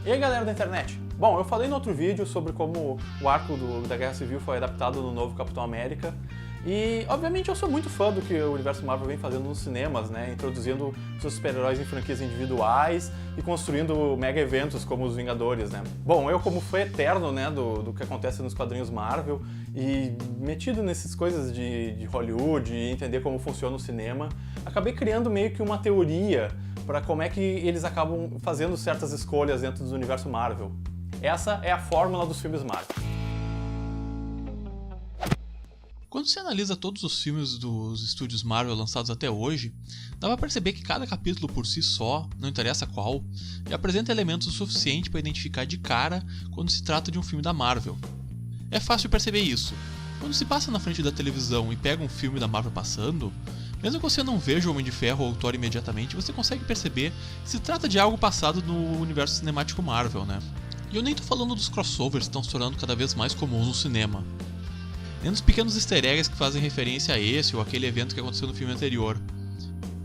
E aí galera da internet? Bom, eu falei no outro vídeo sobre como o arco da Guerra Civil foi adaptado no novo Capitão América e, obviamente, eu sou muito fã do que o universo Marvel vem fazendo nos cinemas, né? Introduzindo seus super-heróis em franquias individuais e construindo mega eventos como os Vingadores, né? Bom, eu como fã eterno, né, do que acontece nos quadrinhos Marvel e metido nessas coisas de Hollywood e entender como funciona o cinema, acabei criando meio que uma teoria para como é que eles acabam fazendo certas escolhas dentro do universo Marvel. Essa é a fórmula dos filmes Marvel. Quando se analisa todos os filmes dos estúdios Marvel lançados até hoje, dá pra perceber que cada capítulo por si só, não interessa qual, já apresenta elementos o suficiente para identificar de cara quando se trata de um filme da Marvel. É fácil perceber isso. Quando se passa na frente da televisão e pega um filme da Marvel passando, mesmo que você não veja o Homem de Ferro ou o Thor imediatamente, você consegue perceber que se trata de algo passado no universo cinemático Marvel, né? E eu nem tô falando dos crossovers que estão se tornando cada vez mais comuns no cinema. Nem dos pequenos easter eggs que fazem referência a esse ou aquele evento que aconteceu no filme anterior.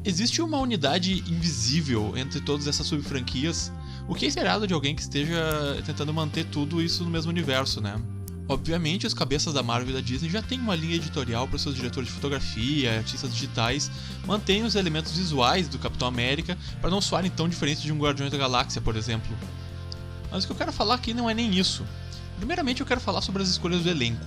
Existe uma unidade invisível entre todas essas subfranquias, o que é esperado de alguém que esteja tentando manter tudo isso no mesmo universo, né? Obviamente, os cabeças da Marvel e da Disney já têm uma linha editorial para seus diretores de fotografia, artistas digitais, mantêm os elementos visuais do Capitão América para não soarem tão diferentes de um Guardiões da Galáxia, por exemplo. Mas o que eu quero falar aqui não é nem isso. Primeiramente, eu quero falar sobre as escolhas do elenco.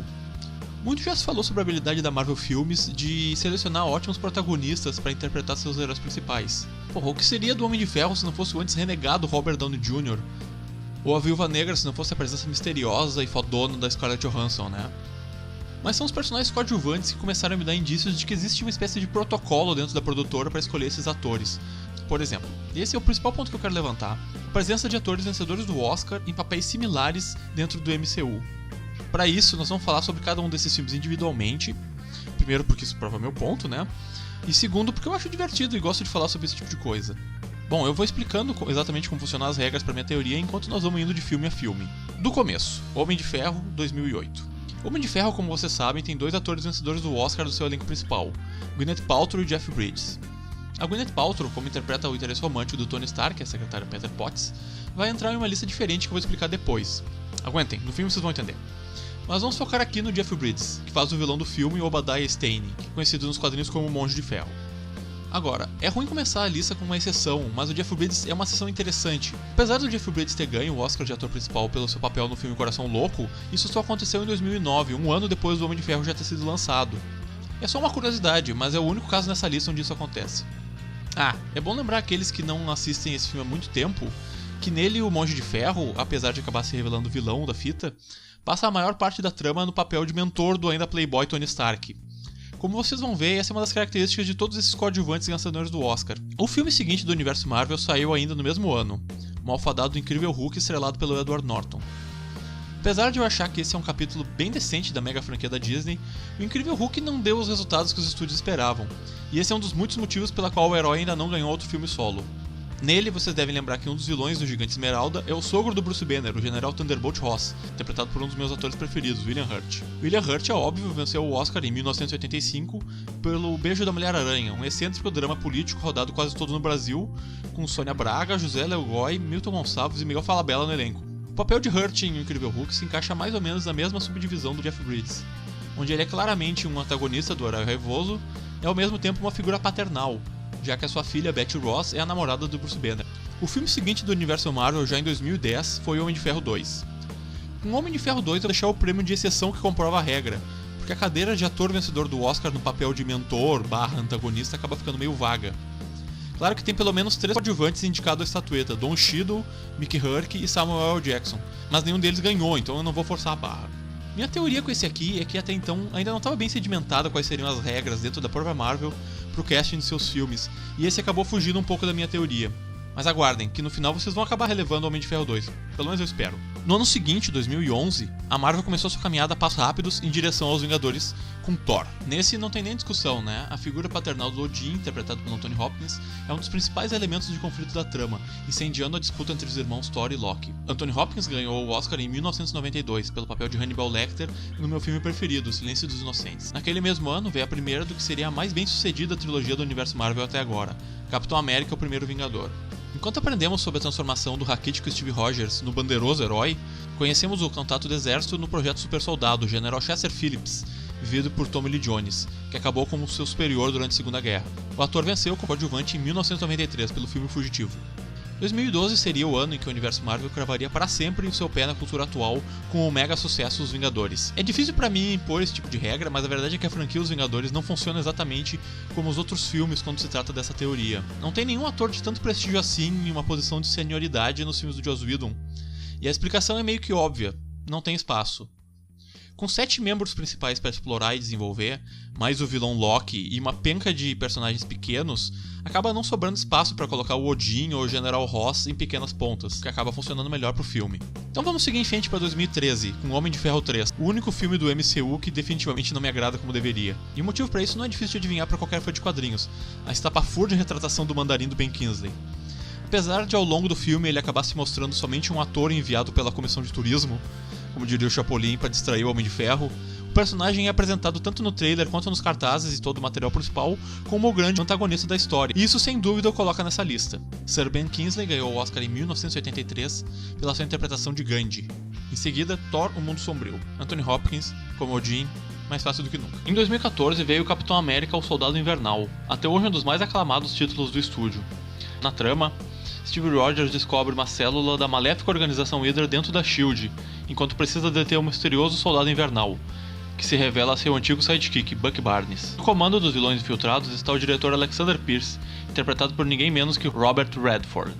Muito já se falou sobre a habilidade da Marvel Filmes de selecionar ótimos protagonistas para interpretar seus heróis principais. Porra, o que seria do Homem de Ferro se não fosse o antes renegado Robert Downey Jr.? Ou a Viúva Negra se não fosse a presença misteriosa e fodona da Scarlett Johansson, né? Mas são os personagens coadjuvantes que começaram a me dar indícios de que existe uma espécie de protocolo dentro da produtora para escolher esses atores. Por exemplo, e esse é o principal ponto que eu quero levantar, a presença de atores vencedores do Oscar em papéis similares dentro do MCU. Para isso, nós vamos falar sobre cada um desses filmes individualmente. Primeiro, porque isso prova meu ponto, né? E segundo, porque eu acho divertido e gosto de falar sobre esse tipo de coisa. Bom, eu vou explicando exatamente como funcionam as regras para minha teoria enquanto nós vamos indo de filme a filme. Do começo, Homem de Ferro, 2008. Homem de Ferro, como vocês sabem, tem dois atores vencedores do Oscar do seu elenco principal, Gwyneth Paltrow e Jeff Bridges. A Gwyneth Paltrow, como interpreta o interesse romântico do Tony Stark, que é a secretária Peter Potts, vai entrar em uma lista diferente que eu vou explicar depois. Aguentem, no filme vocês vão entender. Mas vamos focar aqui no Jeff Bridges, que faz o vilão do filme, Obadiah Stane, conhecido nos quadrinhos como Monge de Ferro. Agora, é ruim começar a lista com uma exceção, mas o Jeff Bridges é uma exceção interessante. Apesar do Jeff Bridges ter ganho o Oscar de ator principal pelo seu papel no filme Coração Louco, isso só aconteceu em 2009, um ano depois do Homem de Ferro já ter sido lançado. É só uma curiosidade, mas é o único caso nessa lista onde isso acontece. Ah, é bom lembrar aqueles que não assistem esse filme há muito tempo, que nele o Monge de Ferro, apesar de acabar se revelando o vilão da fita, passa a maior parte da trama no papel de mentor do ainda playboy Tony Stark. Como vocês vão ver, essa é uma das características de todos esses coadjuvantes vencedores do Oscar. O filme seguinte do universo Marvel saiu ainda no mesmo ano, o malfadado Incrível Hulk, estrelado pelo Edward Norton. Apesar de eu achar que esse é um capítulo bem decente da mega franquia da Disney, o Incrível Hulk não deu os resultados que os estúdios esperavam, e esse é um dos muitos motivos pela qual o herói ainda não ganhou outro filme solo. Nele, vocês devem lembrar que um dos vilões do Gigante Esmeralda é o sogro do Bruce Banner, o General Thunderbolt Ross, interpretado por um dos meus atores preferidos, William Hurt. William Hurt, é óbvio, venceu o Oscar em 1985 pelo Beijo da Mulher-Aranha, um excêntrico drama político rodado quase todo no Brasil, com Sônia Braga, José Léo Goy, Milton Gonçalves e Miguel Falabella no elenco. O papel de Hurt em O Incrível Hulk se encaixa mais ou menos na mesma subdivisão do Jeff Bridges, onde ele é claramente um antagonista do herói raivoso e ao mesmo tempo uma figura paternal, já que a sua filha Betty Ross é a namorada do Bruce Banner. O filme seguinte do universo Marvel, já em 2010, foi Homem de Ferro 2. Com Homem de Ferro 2 eu vou deixar o prêmio de exceção que comprova a regra, porque a cadeira de ator vencedor do Oscar no papel de mentor / antagonista acaba ficando meio vaga. Claro que tem pelo menos 3 coadjuvantes indicados à estatueta, Don Cheadle, Mickey Rourke e Samuel L. Jackson, mas nenhum deles ganhou, então eu não vou forçar a barra. Minha teoria com esse aqui é que até então ainda não estava bem sedimentada quais seriam as regras dentro da própria Marvel pro casting de seus filmes, e esse acabou fugindo um pouco da minha teoria. Mas aguardem, que no final vocês vão acabar relevando o Homem de Ferro 2, pelo menos eu espero. No ano seguinte, 2011, a Marvel começou sua caminhada a passos rápidos em direção aos Vingadores com Thor. Nesse não tem nem discussão, né? A figura paternal do Odin, interpretado pelo Anthony Hopkins, é um dos principais elementos de conflito da trama, incendiando a disputa entre os irmãos Thor e Loki. Anthony Hopkins ganhou o Oscar em 1992 pelo papel de Hannibal Lecter no meu filme preferido, O Silêncio dos Inocentes. Naquele mesmo ano veio a primeira do que seria a mais bem sucedida trilogia do universo Marvel até agora, Capitão América, o Primeiro Vingador. Enquanto aprendemos sobre a transformação do raquítico Steve Rogers no bandeiroso herói, conhecemos o contato do exército no projeto Super Soldado, o General Chester Phillips, vivido por Tommy Lee Jones, que acabou como seu superior durante a Segunda Guerra. O ator venceu como coadjuvante em 1993 pelo filme Fugitivo. 2012 seria o ano em que o universo Marvel cravaria para sempre o seu pé na cultura atual com o mega sucesso Os Vingadores. É difícil para mim impor esse tipo de regra, mas a verdade é que a franquia Os Vingadores não funciona exatamente como os outros filmes quando se trata dessa teoria. Não tem nenhum ator de tanto prestígio assim em uma posição de senioridade nos filmes do Joss Whedon. E a explicação é meio que óbvia, não tem espaço. Com 7 membros principais para explorar e desenvolver, mais o vilão Loki e uma penca de personagens pequenos, acaba não sobrando espaço para colocar o Odin ou o General Ross em pequenas pontas, que acaba funcionando melhor pro filme. Então vamos seguir em frente para 2013, com Homem de Ferro 3, o único filme do MCU que definitivamente não me agrada como deveria. E o motivo para isso não é difícil de adivinhar para qualquer fã de quadrinhos, a estapafúrdia retratação do mandarim do Ben Kingsley. Apesar de ao longo do filme ele acabar se mostrando somente um ator enviado pela comissão de turismo, como diria o Chapolin para distrair o Homem de Ferro, o personagem é apresentado tanto no trailer quanto nos cartazes e todo o material principal como o grande antagonista da história, e isso sem dúvida o coloca nessa lista. Sir Ben Kingsley ganhou o Oscar em 1983 pela sua interpretação de Gandhi. Em seguida, Thor, O Mundo Sombrio, Anthony Hopkins como Odin, mais fácil do que nunca. Em 2014 veio o Capitão América, O Soldado Invernal, até hoje um dos mais aclamados títulos do estúdio. Na trama, Steve Rogers descobre uma célula da maléfica organização Hydra dentro da SHIELD, enquanto precisa deter um misterioso soldado invernal, que se revela ser o antigo sidekick, Bucky Barnes. No comando dos vilões infiltrados está o diretor Alexander Pierce, interpretado por ninguém menos que Robert Redford.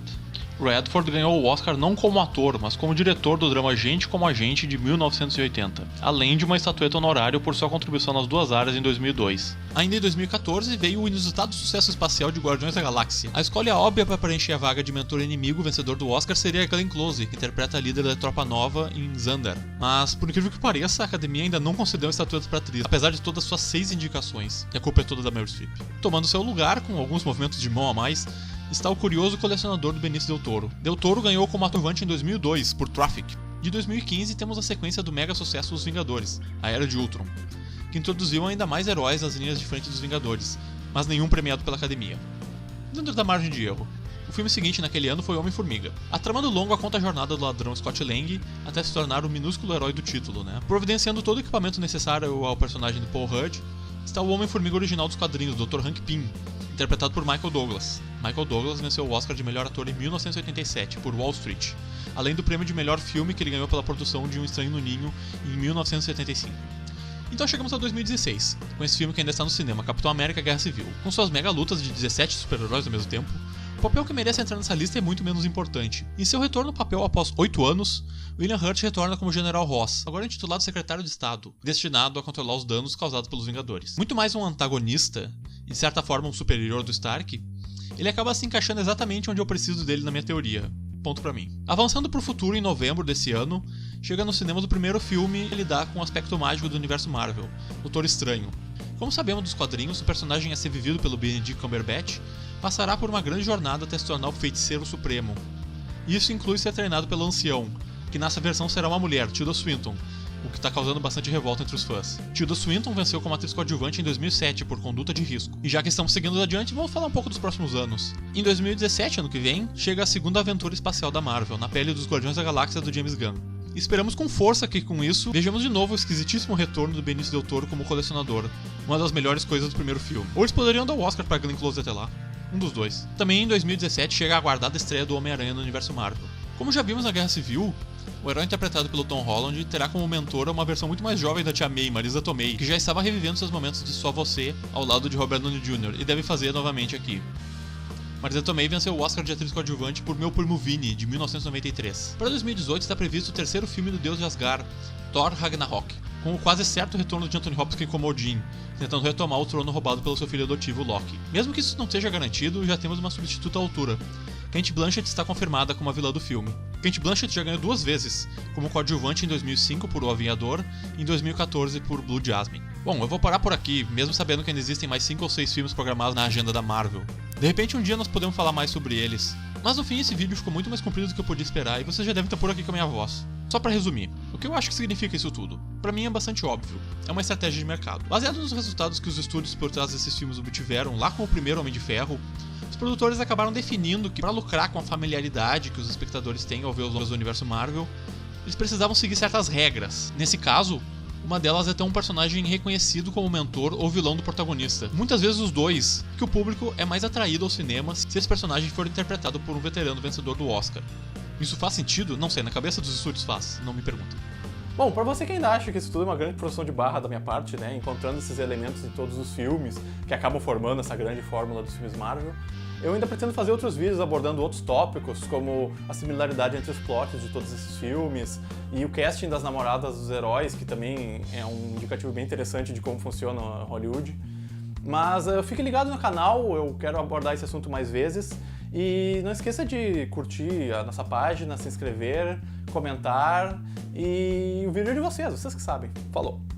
Redford ganhou o Oscar não como ator, mas como diretor do drama Gente como Agente de 1980, além de uma estatueta honorária por sua contribuição nas duas áreas em 2002. Ainda em 2014 veio o inusitado sucesso espacial de Guardiões da Galáxia. A escolha óbvia para preencher a vaga de mentor inimigo vencedor do Oscar seria Glenn Close, que interpreta a líder da Tropa Nova em Xandar. Mas, por incrível que pareça, a academia ainda não concedeu estatuetas para atriz, apesar de todas suas 6 indicações, e a culpa é toda da Meryl Streep. Tomando seu lugar, com alguns movimentos de mão a mais, está o curioso colecionador do Benício Del Toro. Del Toro ganhou como coadjuvante em 2002, por Traffic. De 2015 temos a sequência do mega sucesso Os Vingadores, a Era de Ultron, que introduziu ainda mais heróis nas linhas de frente dos Vingadores, mas nenhum premiado pela academia. Dentro da margem de erro, o filme seguinte naquele ano foi Homem-Formiga. A trama do longa conta a jornada do ladrão Scott Lang até se tornar o minúsculo herói do título, Providenciando todo o equipamento necessário ao personagem de Paul Rudd, está o Homem-Formiga original dos quadrinhos, Dr. Hank Pym, interpretado por Michael Douglas. Michael Douglas venceu o Oscar de melhor ator em 1987, por Wall Street, além do prêmio de melhor filme que ele ganhou pela produção de Um Estranho no Ninho, em 1975. Então chegamos a 2016, com esse filme que ainda está no cinema, Capitão América Guerra Civil. Com suas mega lutas de 17 super-heróis ao mesmo tempo, o papel que merece entrar nessa lista é muito menos importante. Em seu retorno ao papel após 8 anos, William Hurt retorna como General Ross, agora intitulado Secretário de Estado, destinado a controlar os danos causados pelos Vingadores. Muito mais um antagonista, e de certa forma um superior do Stark, ele acaba se encaixando exatamente onde eu preciso dele na minha teoria. Ponto pra mim. Avançando pro futuro, em novembro desse ano, chega nos cinemas o primeiro filme a lidar com o aspecto mágico do universo Marvel, Doutor Estranho. Como sabemos dos quadrinhos, o personagem a ser vivido pelo Benedict Cumberbatch passará por uma grande jornada até se tornar o Feiticeiro Supremo. Isso inclui ser treinado pelo Ancião, que nessa versão será uma mulher, Tilda Swinton, o que está causando bastante revolta entre os fãs. Tilda Swinton venceu como atriz coadjuvante em 2007 por Conduta de Risco. E já que estamos seguindo adiante, vamos falar um pouco dos próximos anos. Em 2017, ano que vem, chega a segunda aventura espacial da Marvel, na pele dos Guardiões da Galáxia do James Gunn. E esperamos com força que, com isso, vejamos de novo o esquisitíssimo retorno do Benício Del Toro como colecionador, uma das melhores coisas do primeiro filme. Ou eles poderiam dar o Oscar para Glenn Close até lá. Um dos dois. Também em 2017 chega a aguardada estreia do Homem-Aranha no universo Marvel. Como já vimos na Guerra Civil, o herói interpretado pelo Tom Holland terá como mentora uma versão muito mais jovem da Tia May, Marisa Tomei, que já estava revivendo seus momentos de Só Você ao lado de Robert Downey Jr. e deve fazer novamente aqui. Marisa Tomei venceu o Oscar de atriz coadjuvante por Meu Primo Vini, de 1993. Para 2018 está previsto o terceiro filme do Deus de Asgard, Thor Ragnarok, com o quase certo retorno de Anthony Hopkins como Odin, tentando retomar o trono roubado pelo seu filho adotivo Loki. Mesmo que isso não seja garantido, já temos uma substituta à altura. Kate Blanchett está confirmada como a vilã do filme. Kate Blanchett já ganhou 2 vezes, como coadjuvante em 2005 por O Aviador e em 2014 por Blue Jasmine. Bom, eu vou parar por aqui, mesmo sabendo que ainda existem mais 5 ou 6 filmes programados na agenda da Marvel. De repente um dia nós podemos falar mais sobre eles. Mas no fim esse vídeo ficou muito mais comprido do que eu podia esperar e você já deve estar por aqui com a minha voz. Só pra resumir, o que eu acho que significa isso tudo? Pra mim é bastante óbvio, é uma estratégia de mercado. Baseado nos resultados que os estúdios por trás desses filmes obtiveram lá com o primeiro Homem de Ferro, os produtores acabaram definindo que, para lucrar com a familiaridade que os espectadores têm ao ver os do universo Marvel, eles precisavam seguir certas regras. Nesse caso, uma delas é ter um personagem reconhecido como mentor ou vilão do protagonista. Muitas vezes os dois, que o público é mais atraído ao cinema se esse personagem for interpretado por um veterano vencedor do Oscar. Isso faz sentido? Não sei, na cabeça dos estúdios faz, não me perguntem. Bom, pra você que ainda acha que isso tudo é uma grande produção de barra da minha parte, né, encontrando esses elementos em todos os filmes que acabam formando essa grande fórmula dos filmes Marvel, eu ainda pretendo fazer outros vídeos abordando outros tópicos, como a similaridade entre os plots de todos esses filmes e o casting das namoradas dos heróis, que também é um indicativo bem interessante de como funciona Hollywood. Mas fique ligado no canal, eu quero abordar esse assunto mais vezes. E não esqueça de curtir a nossa página, se inscrever, comentar e o vídeo é de vocês que sabem. Falou!